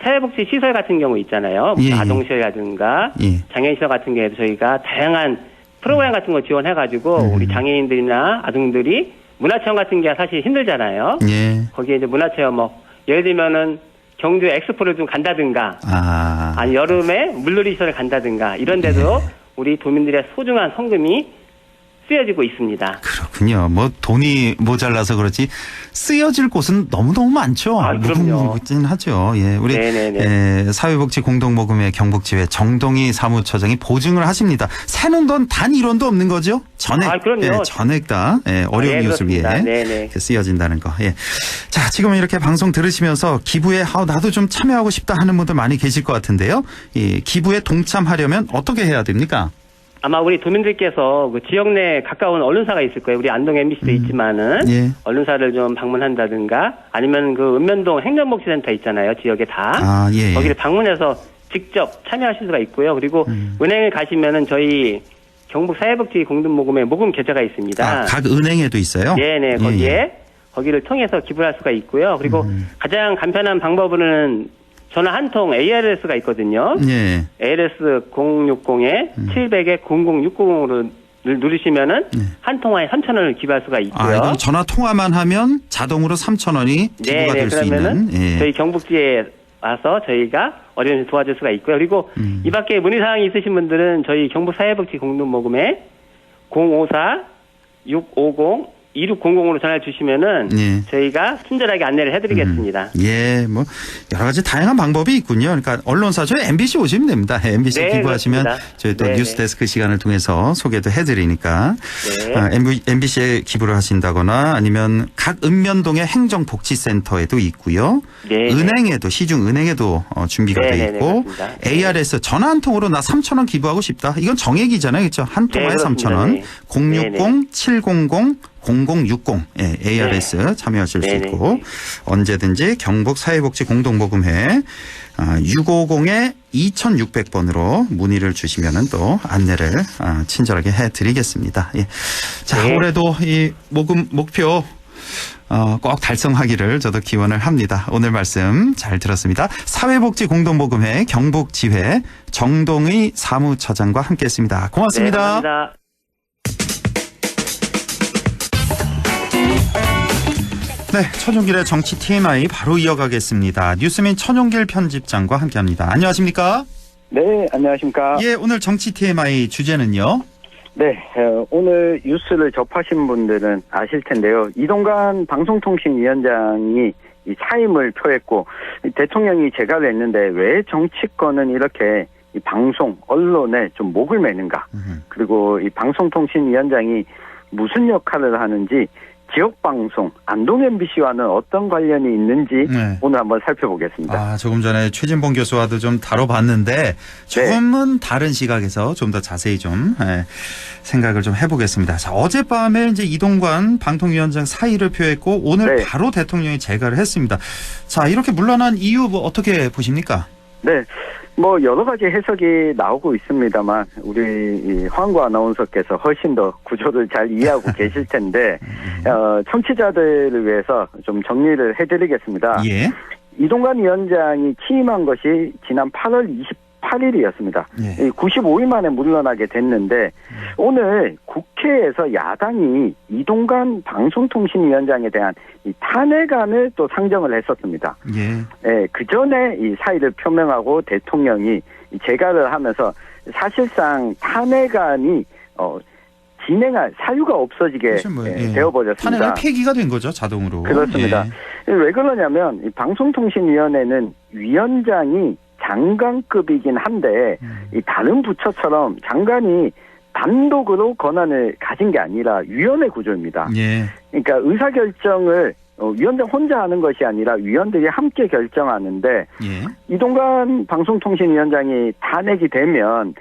사회복지 시설 같은 경우 있잖아요. 예. 아동시설이라든가 장애인시설 같은 경우에도 저희가 다양한 프로그램 같은 거 지원해가지고 우리 장애인들이나 아동들이 문화체험 같은 게 사실 힘들잖아요. 예. 거기에 이제 문화체험 뭐 예를 들면은 경주 엑스포를 좀 간다든가 아니 여름에 물놀이 시설을 간다든가 이런 데도 우리 도민들의 소중한 성금이 쓰여지고 있습니다. 그렇군요. 뭐 돈이 모자라서 그렇지 쓰여질 곳은 너무너무 많죠. 그럼요. 하죠. 예, 우리 사회복지 공동모금회 경북지회 정동희 사무처장이 보증을 하십니다. 새는 돈 단 1원도 없는 거죠? 전액, 그럼요. 전액 다 어려운 이웃을 위해 이렇게 쓰여진다는 거. 예. 자, 지금 이렇게 방송 들으시면서 기부에 나도 좀 참여하고 싶다 하는 분들 많이 계실 것 같은데요. 이 기부에 동참하려면 어떻게 해야 됩니까? 아마 우리 도민들께서 그 지역 내 가까운 언론사가 있을 거예요. 우리 안동 MBC도 있지만은 언론사를 좀 방문한다든가 아니면 그 읍면동 행정복지센터 있잖아요. 지역에 다 거기를 방문해서 직접 참여하실 수가 있고요. 그리고 은행에 가시면은 저희 경북 사회복지 공동모금회 모금 계좌가 있습니다. 각 은행에도 있어요? 네네. 거기를 통해서 기부할 수가 있고요. 그리고 가장 간편한 방법으로는 전화 한 통 ARS가 있거든요. ARS 060에 700에 0060으로 누르시면은 한 통화에 3,000원을 기부할 수가 있고요. 그럼 전화 통화만 하면 자동으로 3,000원이 기부가 될 수 있는. 저희 경북지에 와서 저희가 어려운 도와줄 수가 있고요. 그리고 이 밖에 문의사항이 있으신 분들은 저희 경북 사회복지 공동모금회 2600으로 전화 주시면은 예. 저희가 친절하게 안내를 해드리겠습니다. 예, 뭐 여러 가지 다양한 방법이 있군요. 그러니까 언론사 저희 MBC 오시면 됩니다. MBC 네, 기부하시면 그렇습니다. 저희 또 네, 뉴스데스크 시간을 통해서 소개도 해드리니까 네. MBC에 기부를 하신다거나 아니면 각 읍면동의 행정복지센터에도 있고요. 네, 은행에도 시중은행에도 준비가 네, 돼 네, 있고 그렇습니다. ARS 전화 한 통으로 나 3,000원 기부하고 싶다. 이건 정액이잖아요, 그렇죠? 한 통화에 네, 그렇습니다. 3,000원. 네. 060-700-0060 예, ARS 네. 참여하실 수 네네. 있고 언제든지 경북 사회복지 공동모금회 650-2600번으로 문의를 주시면은 또 안내를 친절하게 해드리겠습니다. 예. 자, 네. 올해도 이 모금 목표 꼭 달성하기를 저도 기원을 합니다. 오늘 말씀 잘 들었습니다. 사회복지 공동모금회 경북지회 정동의 사무처장과 함께했습니다. 고맙습니다. 네, 감사합니다. 네, 천용길의 정치 TMI 바로 이어가겠습니다. 뉴스민 천용길 편집장과 함께합니다. 안녕하십니까? 네, 안녕하십니까? 예, 오늘 정치 TMI 주제는요? 네, 오늘 뉴스를 접하신 분들은 아실 텐데요. 이동관 방송통신위원장이 이 사임을 표했고 대통령이 재가를 했는데 왜 정치권은 이렇게 이 방송, 언론에 좀 목을 매는가? 그리고 이 방송통신위원장이 무슨 역할을 하는지 지역방송, 안동 MBC와는 어떤 관련이 있는지 네. 오늘 한번 살펴보겠습니다. 조금 전에 최진봉 교수와도 좀 다뤄봤는데 조금은 다른 시각에서 좀 더 자세히 좀 생각을 좀 해보겠습니다. 자, 어젯밤에 이제 이동관 방통위원장 사의를 표했고 오늘 바로 대통령이 재가를 했습니다. 자, 이렇게 물러난 이유 뭐 어떻게 보십니까? 네. 뭐 여러 가지 해석이 나오고 있습니다만 우리 이 황구 아나운서께서 훨씬 더 구조를 잘 이해하고 계실 텐데 청취자들을 위해서 좀 정리를 해드리겠습니다. 예. 이동관 위원장이 취임한 것이 지난 8월 28일이었습니다. 예. 95일 만에 물러나게 됐는데 오늘 국회에서 야당이 이동관 방송통신위원장에 대한 이 탄핵안을 또 상정을 했었습니다. 예. 예, 그 전에 이 사의를 표명하고 대통령이 재가를 하면서 사실상 탄핵안이 진행할 사유가 없어지게 되어버렸습니다. 탄핵은 폐기가 된 거죠, 자동으로. 그렇습니다. 예. 왜 그러냐면 이 방송통신위원회는 위원장이 장관급이긴 한데 이 다른 부처처럼 장관이 단독으로 권한을 가진 게 아니라 위원회 구조입니다. 예. 그러니까 의사결정을 위원장 혼자 하는 것이 아니라 위원들이 함께 결정하는데 예. 이동관 방송통신위원장이 탄핵이 되면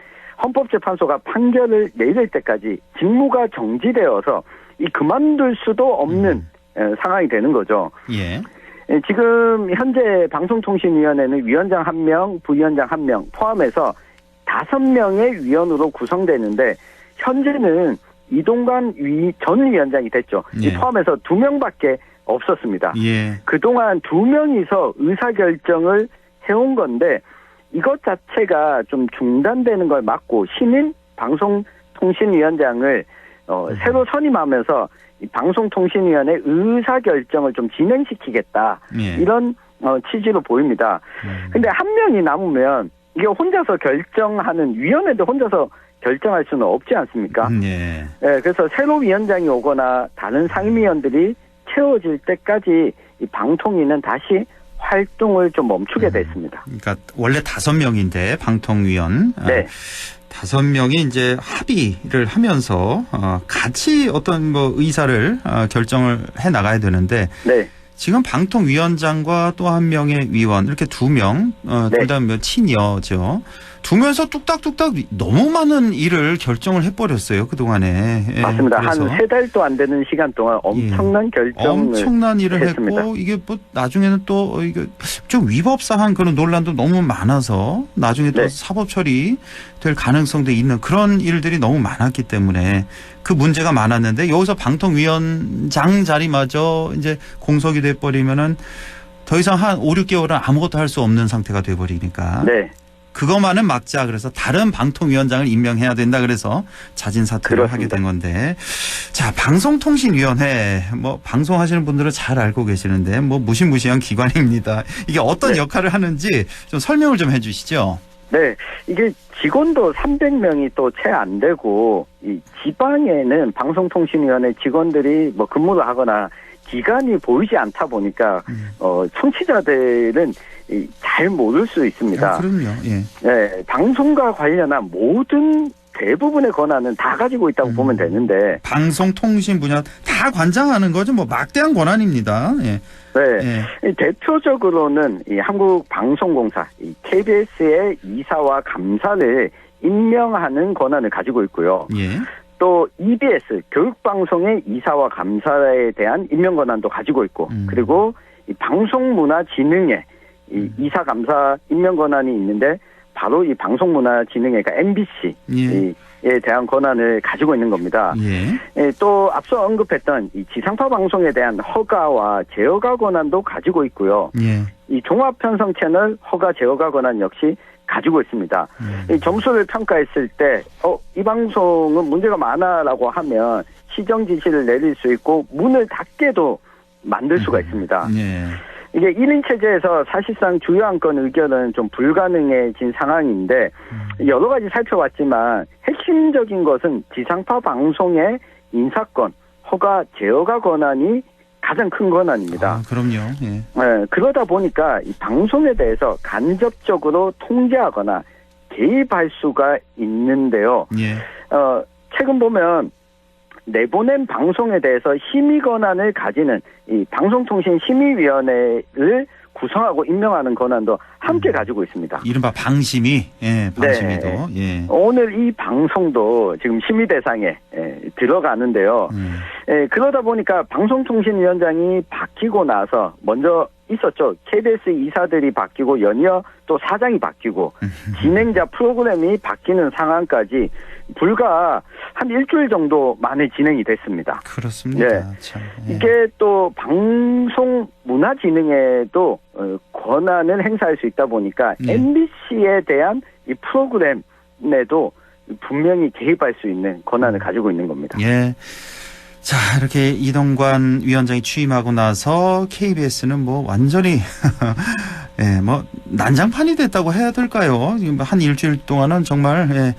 헌법재판소가 판결을 내릴 때까지 직무가 정지되어서 이 그만둘 수도 없는 상황이 되는 거죠. 예. 지금 현재 방송통신위원회는 위원장 1명, 부위원장 1명 포함해서 5명의 위원으로 구성되는데 현재는 이동관 전 위원장이 됐죠. 예. 이 포함해서 2명밖에 없었습니다. 예. 그동안 2명이서 의사결정을 해온 건데 이것 자체가 좀 중단되는 걸 막고 신임 방송통신위원장을 새로 선임하면서 이 방송통신위원회 의사결정을 좀 진행시키겠다. 예. 이런 취지로 보입니다. 근데 한 명이 남으면 이게 혼자서 결정하는 위원회도 혼자서 결정할 수는 없지 않습니까? 예. 네, 그래서 새로 위원장이 오거나 다른 상임위원들이 채워질 때까지 이 방통위는 다시 활동을 좀 멈추게 됐습니다. 그러니까 원래 5명인데 방통위원. 네. 5명이 이제 합의를 하면서 같이 어떤 뭐 의사를 결정을 해 나가야 되는데 네. 지금 방통위원장과 또 한 명의 위원 이렇게 2명 둘 다 친여죠. 두면서 뚝딱뚝딱 너무 많은 일을 결정을 해버렸어요 그동안에. 예, 맞습니다. 한 그래서 3달도 안 되는 시간 동안 엄청난 결정을 엄청난 일을 했습니다. 했고 이게 뭐 나중에는 또 이게 좀 위법 사항 그런 논란도 너무 많아서 나중에 또 사법 처리될 가능성도 있는 그런 일들이 너무 많았기 때문에 그 문제가 많았는데 여기서 방통위원장 자리마저 이제 공석이 돼버리면은 더 이상 한 5, 6개월은 아무것도 할 수 없는 상태가 돼버리니까. 네. 그것만은 막자 그래서 다른 방통위원장을 임명해야 된다 그래서 자진 사퇴를 하게 된 건데 자 방송통신위원회 뭐 방송하시는 분들은 잘 알고 계시는데 뭐 무시무시한 기관입니다. 이게 어떤 역할을 하는지 좀 설명을 좀 해주시죠. 네, 이게 직원도 300명이 또 채 안 되고 이 지방에는 방송통신위원회 직원들이 뭐 근무를 하거나 기간이 보이지 않다 보니까 청취자들은 잘 모를 수 있습니다. 그럼요. 예. 네, 방송과 관련한 모든 대부분의 권한은 다 가지고 있다고 보면 되는데 방송통신 분야 다 관장하는 거죠. 뭐 막대한 권한입니다. 예. 네, 대표적으로는 이 한국방송공사, 이 KBS의 이사와 감사를 임명하는 권한을 가지고 있고요. 예. 또 EBS 교육방송의 이사와 감사에 대한 임명 권한도 가지고 있고, 그리고 이 방송문화진흥회 이 이사 감사 임명 권한이 있는데 바로 이 방송문화진흥회가 MBC에 대한 권한을 가지고 있는 겁니다. 예. 또 앞서 언급했던 이 지상파 방송에 대한 허가와 제어가 권한도 가지고 있고요. 예. 이 종합편성 채널 허가 제어가 권한 역시 가지고 있습니다. 이 점수를 평가했을 때, 이 방송은 문제가 많아라고 하면 시정 지시를 내릴 수 있고 문을 닫게도 만들 수가 있습니다. 예. 이게 1인 체제에서 사실상 주요 안건 의견은 좀 불가능해진 상황인데 여러 가지 살펴봤지만 핵심적인 것은 지상파 방송의 인사권, 허가, 제어가 권한이 가장 큰 권한입니다. 그럼요. 예. 네, 그러다 보니까 이 방송에 대해서 간접적으로 통제하거나 개입할 수가 있는데요. 예. 최근 보면 내보낸 방송에 대해서 심의 권한을 가지는 이 방송통신심의위원회를 구성하고 임명하는 권한도 함께 가지고 있습니다. 이른바 방심위, 예, 방심위도. 네. 예. 오늘 이 방송도 지금 심의 대상에 들어가는데요. 그러다 보니까 방송통신위원장이 바뀌고 나서 먼저 있었죠. KBS 이사들이 바뀌고 연이어 또 사장이 바뀌고 진행자 프로그램이 바뀌는 상황까지 불과 한 일주일 정도 만에 진행이 됐습니다. 그렇습니다. 네. 참, 예. 이게 또 방송문화진흥회도 권한을 행사할 수 있다 보니까 MBC에 대한 이 프로그램에도 분명히 개입할 수 있는 권한을 가지고 있는 겁니다. 예. 자, 이렇게 이동관 위원장이 취임하고 나서 KBS는 뭐 완전히 예, 뭐 난장판이 됐다고 해야 될까요? 지금 한 일주일 동안은 정말 예,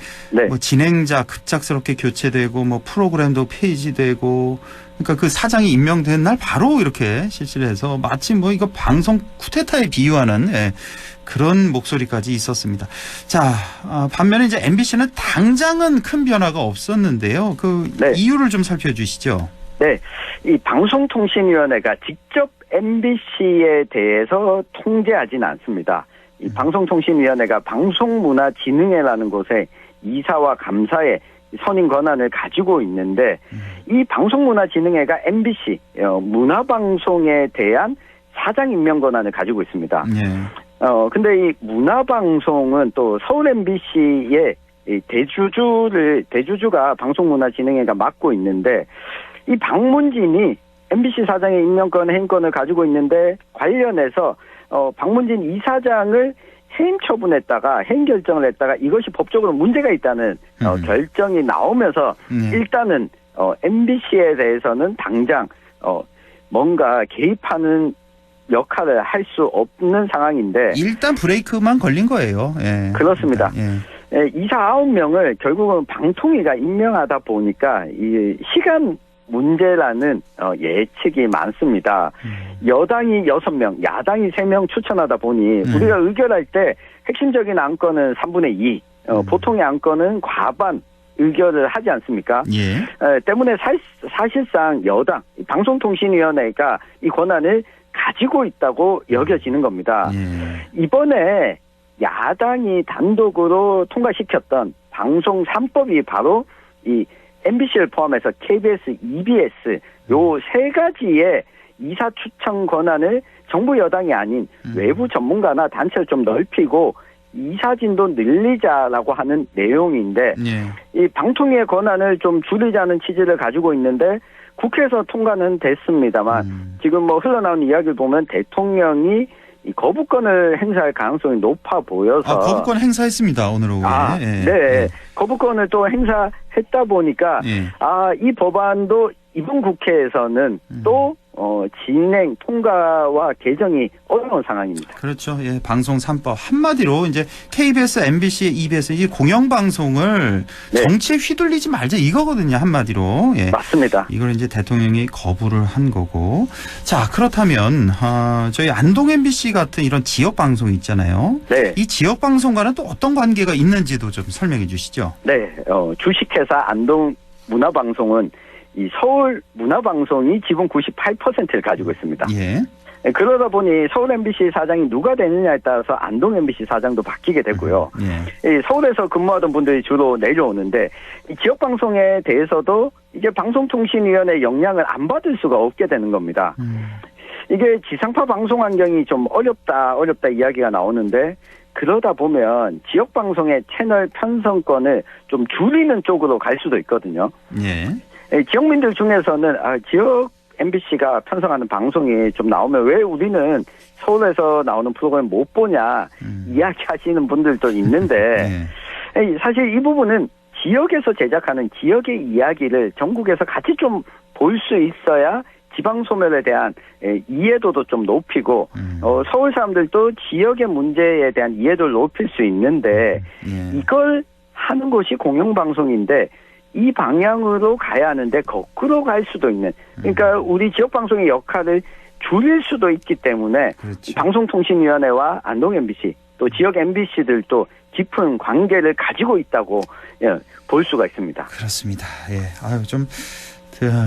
뭐 진행자 급작스럽게 교체되고 뭐 프로그램도 폐지되고 그러니까 그 사장이 임명된 날 바로 이렇게 실시를 해서 마치 뭐 이거 방송 쿠데타에 비유하는 예, 그런 목소리까지 있었습니다. 자, 반면에 이제 MBC는 당장은 큰 변화가 없었는데요. 그 이유를 좀 살펴주시죠. 네, 이 방송통신위원회가 직접 MBC에 대해서 통제하지는 않습니다. 이 방송통신위원회가 방송문화진흥회라는 곳에 이사와 감사의 선임 권한을 가지고 있는데 이 방송문화진흥회가 MBC 문화방송에 대한 사장 임명 권한을 가지고 있습니다. 근데 이 문화방송은 또 서울 MBC의 대주주가 방송문화진흥회가 맡고 있는데 이 박문진이 MBC 사장의 임명권, 행권을 가지고 있는데 관련해서 박문진 이사장을 해임 처분했다가 해임 결정을 했다가 이것이 법적으로 문제가 있다는 결정이 나오면서 일단은 MBC에 대해서는 당장 뭔가 개입하는 역할을 할 수 없는 상황인데 일단 브레이크만 걸린 거예요. 예. 그렇습니다. 이사 9명을 결국은 방통위가 임명하다 보니까 이 시간 문제라는 예측이 많습니다. 여당이 6명, 야당이 3명 추천하다 보니 우리가 의결할 때 핵심적인 안건은 3분의 2, 보통의 안건은 과반 의결을 하지 않습니까? 때문에 사실상 여당, 방송통신위원회가 이 권한을 가지고 있다고 여겨지는 겁니다. 이번에 야당이 단독으로 통과시켰던 방송 3법이 바로 이 MBC를 포함해서 KBS, EBS 요 세 가지의 이사 추천 권한을 정부 여당이 아닌 외부 전문가나 단체를 좀 넓히고 이사진도 늘리자라고 하는 내용인데 이 방통위의 권한을 좀 줄이자는 취지를 가지고 있는데 국회에서 통과는 됐습니다만 지금 뭐 흘러나오는 이야기를 보면 대통령이 이 거부권을 행사할 가능성이 높아 보여서 거부권 행사했습니다. 오늘 오후에. 네. 거부권을 또 행사했다 보니까 이 법안도 이번 국회에서는 또 진행, 통과와 개정이 어려운 상황입니다. 그렇죠. 예, 방송 3법 한마디로 이제 KBS, MBC, EBS 이 공영방송을 정치에 휘둘리지 말자 이거거든요. 한마디로. 예. 맞습니다. 이걸 이제 대통령이 거부를 한 거고. 자, 그렇다면 저희 안동 MBC 같은 이런 지역 방송 있잖아요. 네. 이 지역 방송과는 또 어떤 관계가 있는지도 좀 설명해 주시죠. 네, 주식회사 안동 문화방송은 이 서울 문화방송이 지분 98%를 가지고 있습니다. 예. 그러다 보니 서울 MBC 사장이 누가 되느냐에 따라서 안동 MBC 사장도 바뀌게 되고요. 이 서울에서 근무하던 분들이 주로 내려오는데 이 지역 방송에 대해서도 이게 방송통신위원회 영향을 안 받을 수가 없게 되는 겁니다. 이게 지상파 방송 환경이 좀 어렵다 이야기가 나오는데 그러다 보면 지역 방송의 채널 편성권을 좀 줄이는 쪽으로 갈 수도 있거든요. 예. 지역민들 중에서는 지역 MBC가 편성하는 방송이 좀 나오면 왜 우리는 서울에서 나오는 프로그램 못 보냐 이야기하시는 분들도 있는데 사실 이 부분은 지역에서 제작하는 지역의 이야기를 전국에서 같이 좀 볼 수 있어야 지방 소멸에 대한 이해도도 좀 높이고 서울 사람들도 지역의 문제에 대한 이해도를 높일 수 있는데 이걸 하는 것이 공영방송인데 이 방향으로 가야 하는데 거꾸로 갈 수도 있는 그러니까 우리 지역방송의 역할을 줄일 수도 있기 때문에 방송통신위원회와 안동 MBC 또 지역 MBC들도 깊은 관계를 가지고 있다고 볼 수가 있습니다. 그렇습니다. 예, 좀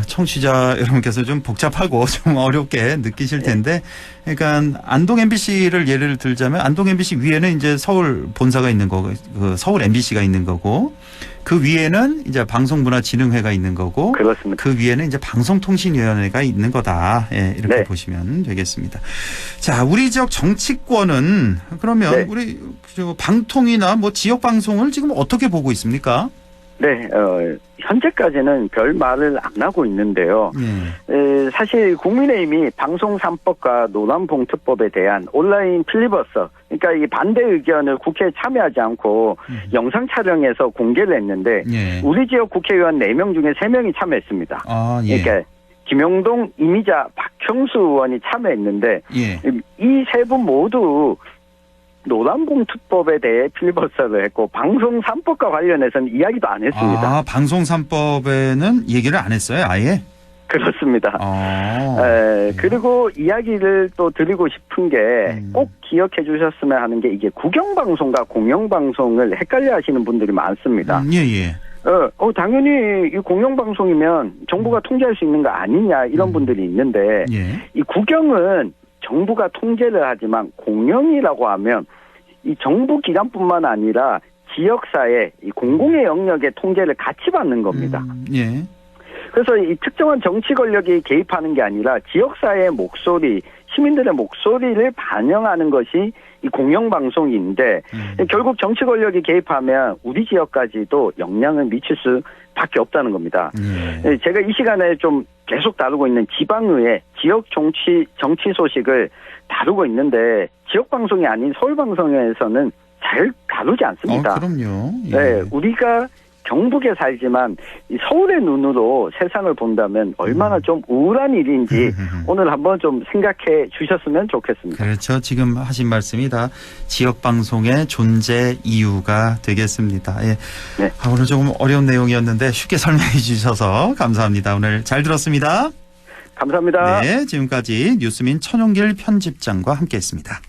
청취자 여러분께서 좀 복잡하고 좀 어렵게 느끼실 텐데, 그러니까 안동 MBC를 예를 들자면 안동 MBC 위에는 이제 서울 본사가 있는 거고, 그 서울 MBC가 있는 거고, 그 위에는 이제 방송문화진흥회가 있는 거고, 그렇습니다. 그 위에는 이제 방송통신위원회가 있는 거다. 예, 이렇게 보시면 되겠습니다. 자, 우리 지역 정치권은 그러면 우리 방통이나 뭐 지역 방송을 지금 어떻게 보고 있습니까? 네, 현재까지는 별 말을 안 하고 있는데요. 사실 국민의힘이 방송 3법과 노란봉투법에 대한 온라인 필리버스터, 그러니까 이 반대 의견을 국회에 참여하지 않고 영상 촬영해서 공개를 했는데 우리 지역 국회의원 4명 중에 3명이 참여했습니다. 그러니까 김용동, 이미자, 박형수 의원이 참여했는데 이 세 분 모두 노란봉투법에 대해 필리버스터를 했고 방송 3법과 관련해서는 이야기도 안 했습니다. 방송 3법에는 얘기를 안 했어요, 아예? 그렇습니다. 그리고 이야기를 또 드리고 싶은 게 꼭 기억해 주셨으면 하는 게 이게 국영방송과 공영방송을 헷갈려 하시는 분들이 많습니다. 당연히 이 공영방송이면 정부가 통제할 수 있는 거 아니냐 이런 분들이 있는데 이 국영은 정부가 통제를 하지만 공영이라고 하면 이 정부 기관뿐만 아니라 지역사회, 이 공공의 영역의 통제를 같이 받는 겁니다. 그래서 이 특정한 정치 권력이 개입하는 게 아니라 지역사회의 목소리, 시민들의 목소리를 반영하는 것이 이 공영방송인데 결국 정치 권력이 개입하면 우리 지역까지도 영향을 미칠 수밖에 없다는 겁니다. 제가 이 시간에 좀 계속 다루고 있는 지방의회, 지역 정치 소식을 다루고 있는데 지역방송이 아닌 서울방송에서는 잘 다루지 않습니다. 그럼요. 네, 우리가 경북에 살지만 이 서울의 눈으로 세상을 본다면 얼마나 좀 우울한 일인지 오늘 한번 좀 생각해 주셨으면 좋겠습니다. 그렇죠. 지금 하신 말씀이 다 지역방송의 존재 이유가 되겠습니다. 오늘 조금 어려운 내용이었는데 쉽게 설명해 주셔서 감사합니다. 오늘 잘 들었습니다. 감사합니다. 네, 지금까지 뉴스민 천용길 편집장과 함께했습니다.